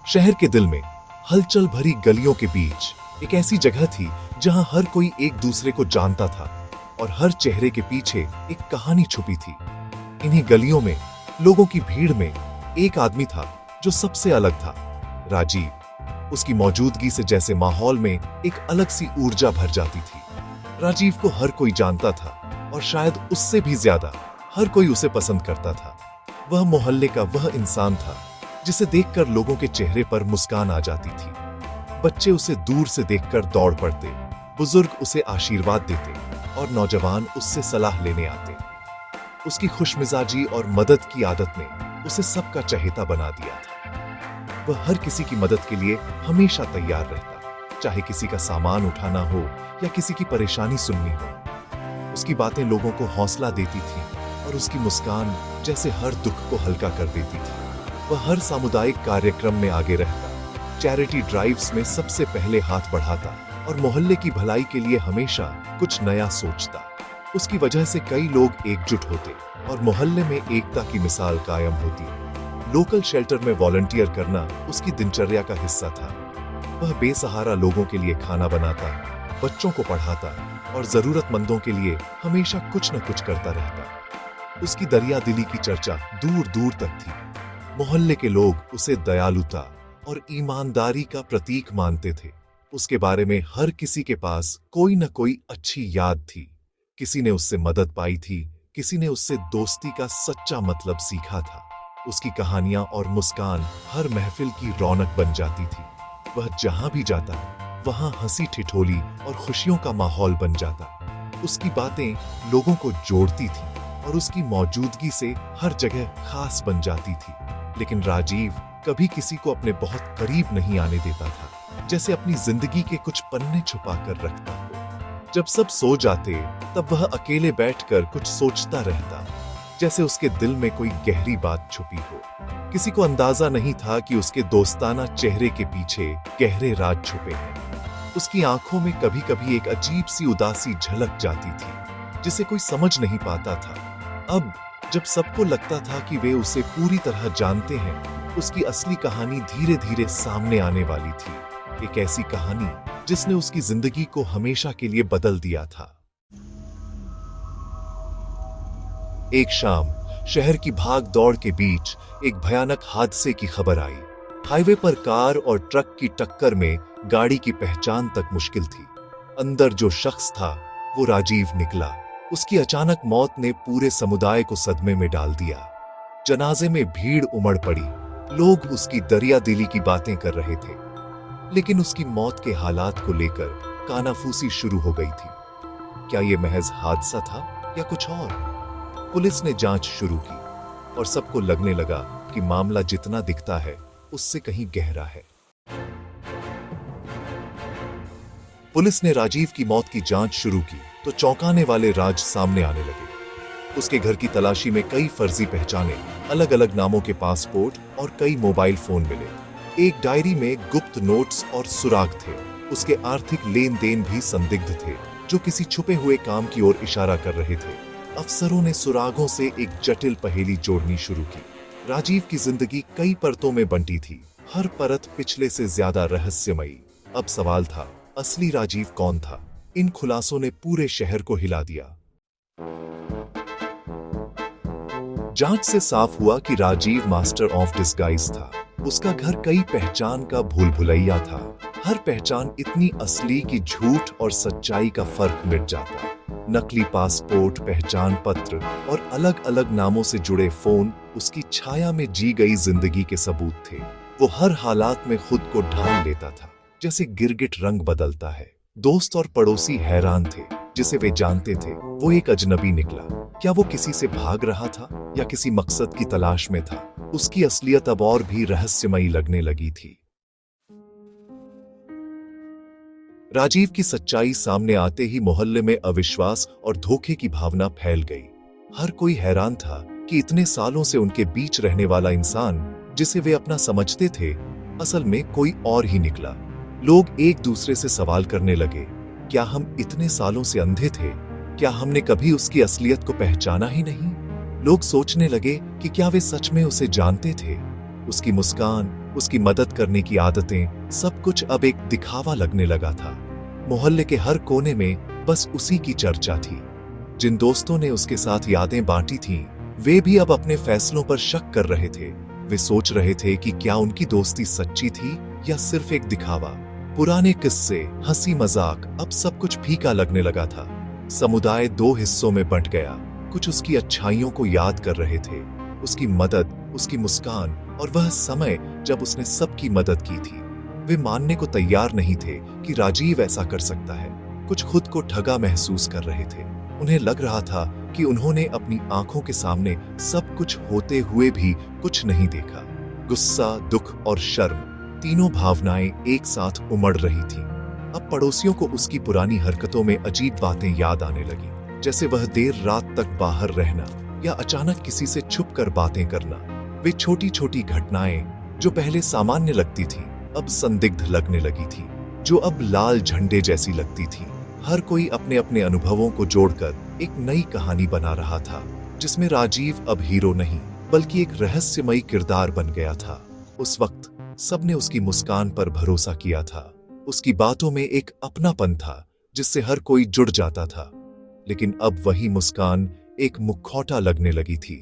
शहर के दिल में हलचल भरी गलियों के बीच एक ऐसी जगह थी जहां हर कोई एक दूसरे को जानता था और हर चेहरे के पीछे एक कहानी छुपी थी। इन्हीं गलियों में, लोगों की भीड़ में एक आदमी था जो सबसे अलग था, राजीव। उसकी मौजूदगी से जैसे माहौल में एक अलग सी ऊर्जा भर जाती थी। राजीव को हर कोई जानता था और शायद उससे भी ज्यादा हर कोई उसे पसंद करता था। वह मोहल्ले का वह इंसान था जिसे देखकर लोगों के चेहरे पर मुस्कान आ जाती थी। बच्चे उसे दूर से देखकर दौड़ पड़ते, बुजुर्ग उसे आशीर्वाद देते और नौजवान उससे सलाह लेने आते। उसकी खुशमिजाजी और मदद की आदत ने उसे सबका चहेता बना दिया था। वह हर किसी की मदद के लिए हमेशा तैयार रहता, चाहे किसी का सामान उठाना हो या किसी की परेशानी सुननी हो। उसकी बातें लोगों को हौसला देती थी और उसकी मुस्कान जैसे हर दुख को हल्का कर देती थी। वह हर सामुदायिक कार्यक्रम में आगे रहता, चैरिटी ड्राइव्स में सबसे पहले हाथ बढ़ाता और मोहल्ले की भलाई के लिए हमेशा कुछ नया सोचता। उसकी वजह से कई लोग एकजुट होते और मोहल्ले में एकता की मिसाल कायम होती। लोकल शेल्टर में वॉलंटियर करना उसकी दिनचर्या का हिस्सा था। वह बेसहारा लोगों के लिए खाना बनाता, बच्चों को पढ़ाता और जरूरतमंदों के लिए हमेशा कुछ न कुछ करता रहता। उसकी दरिया दिली की चर्चा दूर दूर तक थी। मोहल्ले के लोग उसे दयालुता और ईमानदारी का प्रतीक मानते थे। उसके बारे में हर किसी के पास कोई न कोई अच्छी याद थी। किसी ने उससे मदद पाई थी, किसी ने उससे दोस्ती का सच्चा मतलब सीखा था। उसकी कहानियां और मुस्कान हर महफिल की रौनक बन जाती थी। वह जहां भी जाता, वहां हंसी ठिठोली और खुशियों का माहौल बन जाता। उसकी बातें लोगों को जोड़ती थी और उसकी मौजूदगी से हर जगह खास बन जाती थी। लेकिन राजीव कभी किसी को अपने बहुत करीब नहीं आने देता था, जैसे अपनी जिंदगी के कुछ पन्ने छुपा कर रखता हो। जब सब सो जाते, तब वह अकेले बैठकर कुछ सोचता रहता, जैसे उसके दिल में कोई गहरी बात छुपी हो। किसी को अंदाजा नहीं था कि उसके दोस्ताना चेहरे के पीछे गहरे राज छुपे हैं। उसकी आंखों में कभी कभी एक अजीब सी उदासी झलक जाती थी, जिसे कोई समझ नहीं पाता था। अब जब सबको लगता था कि वे उसे पूरी तरह जानते हैं, उसकी असली कहानी धीरे धीरे सामने आने वाली थी। एक ऐसी कहानी जिसने उसकी जिंदगी को हमेशा के लिए बदल दिया था। एक शाम शहर की भाग दौड़ के बीच एक भयानक हादसे की खबर आई। हाईवे पर कार और ट्रक की टक्कर में गाड़ी की पहचान तक मुश्किल थी। अंदर जो शख्स था वो राजीव निकला। उसकी अचानक मौत ने पूरे समुदाय को सदमे में डाल दिया। जनाजे में भीड़ उमड़ पड़ी, लोग उसकी दरिया दिली की बातें कर रहे थे, लेकिन उसकी मौत के हालात को लेकर कानाफूसी शुरू हो गई थी। क्या यह महज हादसा था या कुछ और? पुलिस ने जांच शुरू की और सबको लगने लगा कि मामला जितना दिखता है उससे कहीं गहरा है। पुलिस ने राजीव की मौत की जांच शुरू की तो चौंकाने वाले राज सामने आने लगे। उसके घर की तलाशी में कई फर्जी पहचाने, अलग अलग नामों के पासपोर्ट और कई मोबाइल फोन मिले। एक डायरी में गुप्त नोट्स और सुराग थे। उसके आर्थिक लेन देन भी संदिग्ध थे, जो किसी छुपे हुए काम की ओर इशारा कर रहे थे। अफसरों ने सुरागों से एक जटिल पहेली जोड़नी शुरू की। राजीव की जिंदगी कई परतों में बंटी थी, हर परत पिछले से ज्यादा रहस्यमयी। अब सवाल था, असली राजीव कौन था? इन खुलासों ने पूरे शहर को हिला दिया। जांच से साफ हुआ कि राजीव मास्टर ऑफ डिस्गाइज था। उसका घर कई पहचान का भूल भुलैया था। हर पहचान इतनी असली कि झूठ और सच्चाई का फर्क मिट जाता। नकली पासपोर्ट, पहचान पत्र और अलग अलग नामों से जुड़े फोन उसकी छाया में जी गई जिंदगी के सबूत थे। वो हर हालात में खुद को ढाल लेता था, जैसे गिरगिट रंग बदलता है। दोस्त और पड़ोसी हैरान थे, जिसे वे जानते थे वो एक अजनबी निकला। क्या वो किसी से भाग रहा था या किसी मकसद की तलाश में था? उसकी असलियत अब और भी रहस्यमयी लगने लगी थी। राजीव की सच्चाई सामने आते ही मोहल्ले में अविश्वास और धोखे की भावना फैल गई। हर कोई हैरान था कि इतने सालों से उनके बीच रहने वाला इंसान, जिसे वे अपना समझते थे, असल में कोई और ही निकला। लोग एक दूसरे से सवाल करने लगे, क्या हम इतने सालों से अंधे थे? क्या हमने कभी उसकी असलियत को पहचाना ही नहीं? लोग सोचने लगे कि क्या वे सच में उसे जानते थे? उसकी मुस्कान, उसकी मदद करने की आदतें, सब कुछ अब एक दिखावा लगने लगा था। मोहल्ले के हर कोने में बस उसी की चर्चा थी। जिन दोस्तों ने उसके साथ यादें बांटी थीं, वे भी अब अपने फैसलों पर शक कर रहे थे। वे सोच रहे थे कि क्या उनकी दोस्ती सच्ची थी या सिर्फ एक दिखावा। पुराने किस्से, हंसी मजाक, अब सब कुछ फीका लगने लगा था। समुदाय दो हिस्सों में बंट गया। कुछ उसकी अच्छाइयों को याद कर रहे थे, उसकी मदद, उसकी मुस्कान और वह समय जब उसने सबकी मदद की थी। वे मानने को तैयार नहीं थे कि राजीव ऐसा कर सकता है। कुछ खुद को ठगा महसूस कर रहे थे। उन्हें लग रहा था कि उन्होंने अपनी आंखों के सामने सब कुछ होते हुए भी कुछ नहीं देखा। गुस्सा, दुख और शर्म, तीनों भावनाएं एक साथ उमड़ रही थीं। अब पड़ोसियों को उसकी पुरानी हरकतों में अजीब बातें याद आने लगी, जैसे वह देर रात तक बाहर रहना या अचानक किसी से छुपकर बातें करना। वे छोटी छोटी घटनाएं जो पहले सामान्य लगती थीं, अब संदिग्ध लगने लगी थी, जो अब लाल झंडे जैसी लगती थी। हर कोई अपने अपने अनुभवों को जोड़कर एक नई कहानी बना रहा था, जिसमें राजीव अब हीरो नहीं बल्कि एक रहस्यमयी किरदार बन गया था। उस वक्त सबने उसकी मुस्कान पर भरोसा किया था। उसकी बातों में एक अपनापन था जिससे हर कोई जुड़ जाता था। लेकिन अब वही मुस्कान एक मुखौटा लगने लगी थी।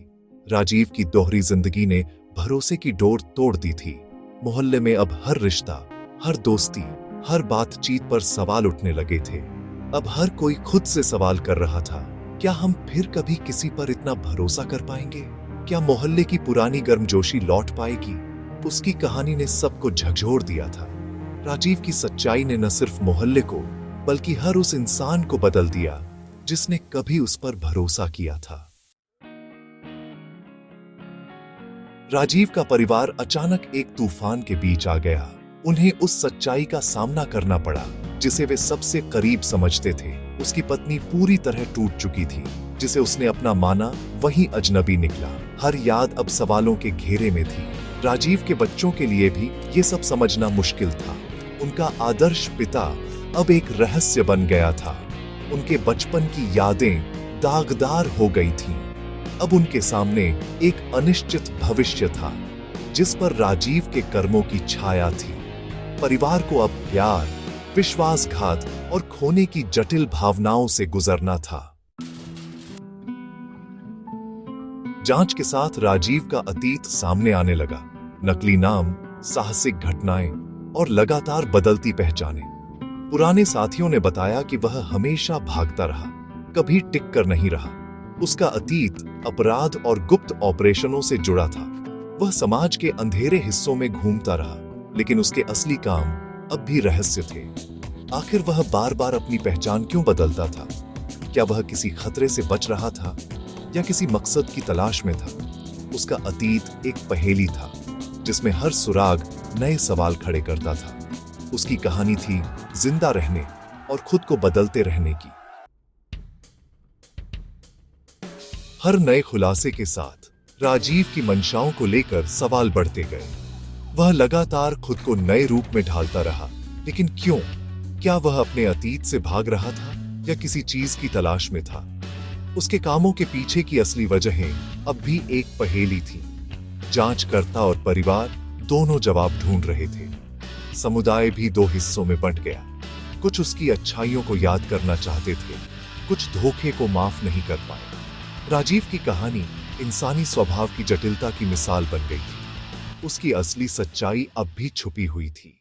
राजीव की दोहरी जिंदगी ने भरोसे की डोर तोड़ दी थी। मोहल्ले में अब हर रिश्ता, हर दोस्ती, हर बातचीत पर सवाल उठने लगे थे। अब हर कोई खुद से सवाल कर रहा था, क्या हम फिर कभी किसी पर इतना भरोसा कर पाएंगे? क्या मोहल्ले की पुरानी गर्मजोशी लौट पाएगी? उसकी कहानी ने सबको झकझोर दिया था। राजीव की सच्चाई ने न सिर्फ मोहल्ले को बल्कि हर उस इंसान को बदल दिया जिसने कभी उस पर भरोसा किया था। राजीव का परिवार अचानक एक तूफान के बीच आ गया। उन्हें उस सच्चाई का सामना करना पड़ा जिसे वे सबसे करीब समझते थे। उसकी पत्नी पूरी तरह टूट चुकी थी। जिसे उसने अपना माना वही अजनबी निकला। हर याद अब सवालों के घेरे में थी। राजीव के बच्चों के लिए भी ये सब समझना मुश्किल था। उनका आदर्श पिता अब एक रहस्य बन गया था। उनके बचपन की यादें दागदार हो गई थीं। अब उनके सामने एक अनिश्चित भविष्य था जिस पर राजीव के कर्मों की छाया थी। परिवार को अब प्यार, विश्वासघात और खोने की जटिल भावनाओं से गुजरना था। जांच के साथ राजीव का अतीत सामने आने लगा। नकली नाम, साहसिक घटनाएं और लगातार बदलती पहचानें। पुराने साथियों ने बताया कि वह हमेशा भागता रहा, कभी टिक कर नहीं रहा। उसका अतीत अपराध और गुप्त ऑपरेशनों से जुड़ा था। वह समाज के अंधेरे हिस्सों में घूमता रहा, लेकिन उसके असली काम अब भी रहस्य थे। आखिर वह बार बार अपनी पहचान क्यों बदलता था? क्या वह किसी खतरे से बच रहा था या किसी मकसद की तलाश में था? उसका अतीत एक पहेली था जिसमें हर सुराग नए सवाल खड़े करता था। उसकी कहानी थी जिंदा रहने और खुद को बदलते रहने की। हर नए खुलासे के साथ राजीव की मंशाओं को लेकर सवाल बढ़ते गए। वह लगातार खुद को नए रूप में ढालता रहा, लेकिन क्यों? क्या वह अपने अतीत से भाग रहा था या किसी चीज की तलाश में था? उसके कामों के पीछे की असली वजहें अब भी एक पहेली थी। जांचकर्ता और परिवार दोनों जवाब ढूंढ रहे थे। समुदाय भी दो हिस्सों में बंट गया। कुछ उसकी अच्छाइयों को याद करना चाहते थे, कुछ धोखे को माफ नहीं कर पाए। राजीव की कहानी इंसानी स्वभाव की जटिलता की मिसाल बन गई थी। उसकी असली सच्चाई अब भी छुपी हुई थी।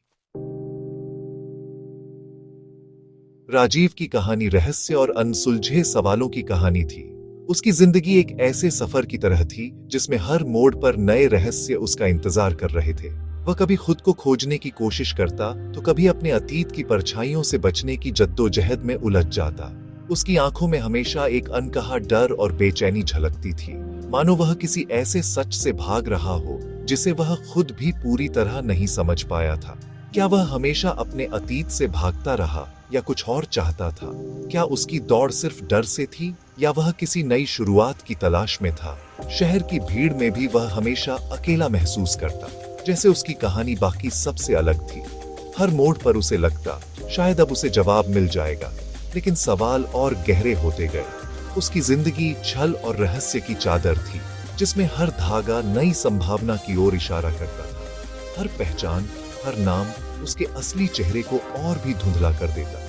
राजीव की कहानी रहस्य और अनसुलझे सवालों की कहानी थी। उसकी जिंदगी एक ऐसे सफर की तरह थी जिसमें हर मोड़ पर नए रहस्य उसका इंतजार कर रहे थे। वह कभी खुद को खोजने की कोशिश करता तो कभी अपने अतीत की परछाइयों से बचने की जद्दोजहद में उलझ जाता। उसकी आंखों में हमेशा एक अनकहा डर और बेचैनी झलकती थी, मानो वह किसी ऐसे सच से भाग रहा हो जिसे वह खुद भी पूरी तरह नहीं समझ पाया था। क्या वह हमेशा अपने अतीत से भागता रहा या कुछ और चाहता था? क्या उसकी दौड़ सिर्फ डर से थी या वह किसी नई शुरुआत की तलाश में था? शहर की भीड़ में भी वह हमेशा अकेला महसूस करता, जैसे उसकी कहानी बाकी सबसे अलग थी। हर मोड़ पर उसे लगता शायद अब उसे जवाब मिल जाएगा, लेकिन सवाल और गहरे होते गए। उसकी जिंदगी छल और रहस्य की चादर थी। जिसमें हर धागा नई संभावना की ओर इशारा करता था। हर पहचान, हर नाम उसके असली चेहरे को और भी धुंधला कर देता।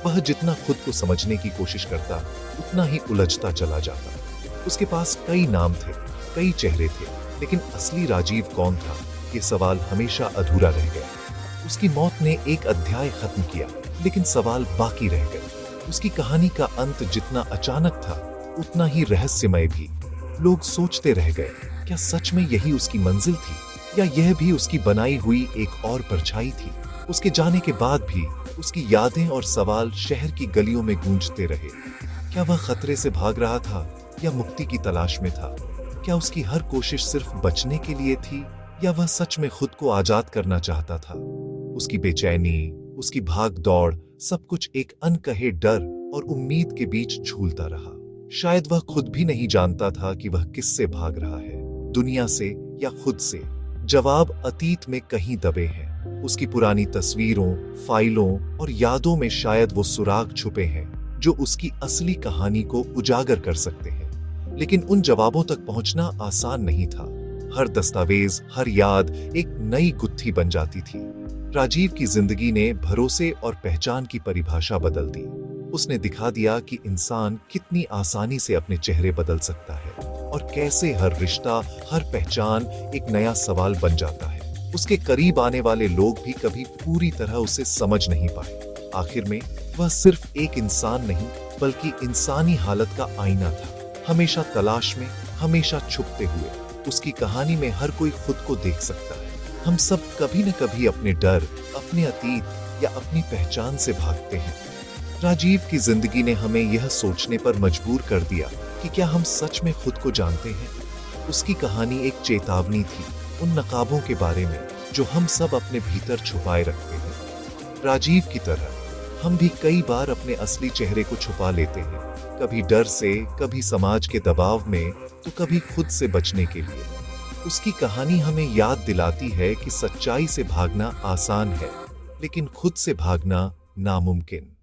वह जितना खुद को समझने की कोशिश करता, उतना ही उलझता चला जाता। उसके पास कई नाम थे, कई चेहरे थे, लेकिन असली राजीव कौन था, ये सवाल हमेशा अधूरा रह गया। उसकी मौत ने एक अध्याय खत्म किया, लेकिन सवाल बाकी रह गए। उसकी कहानी का अंत जितना अचानक था, उतना ही रहस्यमय भी। लोग सोचते रह गए, क्या सच में यही उसकी मंजिल थी, या यह भी उसकी बनाई हुई एक और परछाई थी। उसके जाने के बाद भी उसकी यादें और सवाल शहर की गलियों में गूंजते रहे। क्या वह खतरे से भाग रहा था, या मुक्ति की तलाश में था? क्या उसकी हर कोशिश सिर्फ बचने के लिए थी, या वह सच में खुद को आजाद करना चाहता था? उसकी बेचैनी, उसकी भाग दौड़, सब कुछ एक अनकहे डर और उम्मीद के बीच झूलता रहा। शायद वह खुद भी नहीं जानता था कि वह किससे भाग रहा है, दुनिया से या खुद से। जवाब अतीत में कहीं दबे हैं। उसकी पुरानी तस्वीरों, फाइलों और यादों में शायद वो सुराग छुपे हैं जो उसकी असली कहानी को उजागर कर सकते हैं। लेकिन उन जवाबों तक पहुंचना आसान नहीं था। हर दस्तावेज, हर याद एक नई गुत्थी बन जाती थी। राजीव की जिंदगी ने भरोसे और पहचान की परिभाषा बदल दी। उसने दिखा दिया कि इंसान कितनी आसानी से अपने चेहरे बदल सकता है, और कैसे हर रिश्ता, हर पहचान एक नया सवाल बन जाता है। उसके करीब आने वाले लोग भी कभी पूरी तरह उसे समझ नहीं पाए। आखिर में वह सिर्फ एक इंसान नहीं, बल्कि इंसानी हालत का आईना था, हमेशा तलाश में, हमेशा छुपते हुए। उसकी कहानी में हर कोई खुद को देख सकता है। हम सब कभी न कभी अपने डर, अपने अतीत या अपनी पहचान से भागते हैं। राजीव की जिंदगी ने हमें यह सोचने पर मजबूर कर दिया कि क्या हम सच में खुद को जानते हैं। उसकी कहानी एक चेतावनी थी उन नकाबों के बारे में जो हम सब अपने भीतर छुपाए रखते हैं। राजीव की तरह हम भी कई बार अपने असली चेहरे को छुपा लेते हैं, कभी डर से, कभी समाज के दबाव में, तो कभी खुद से बचने के लिए। उसकी कहानी हमें याद दिलाती है कि सच्चाई से भागना आसान है, लेकिन खुद से भागना नामुमकिन।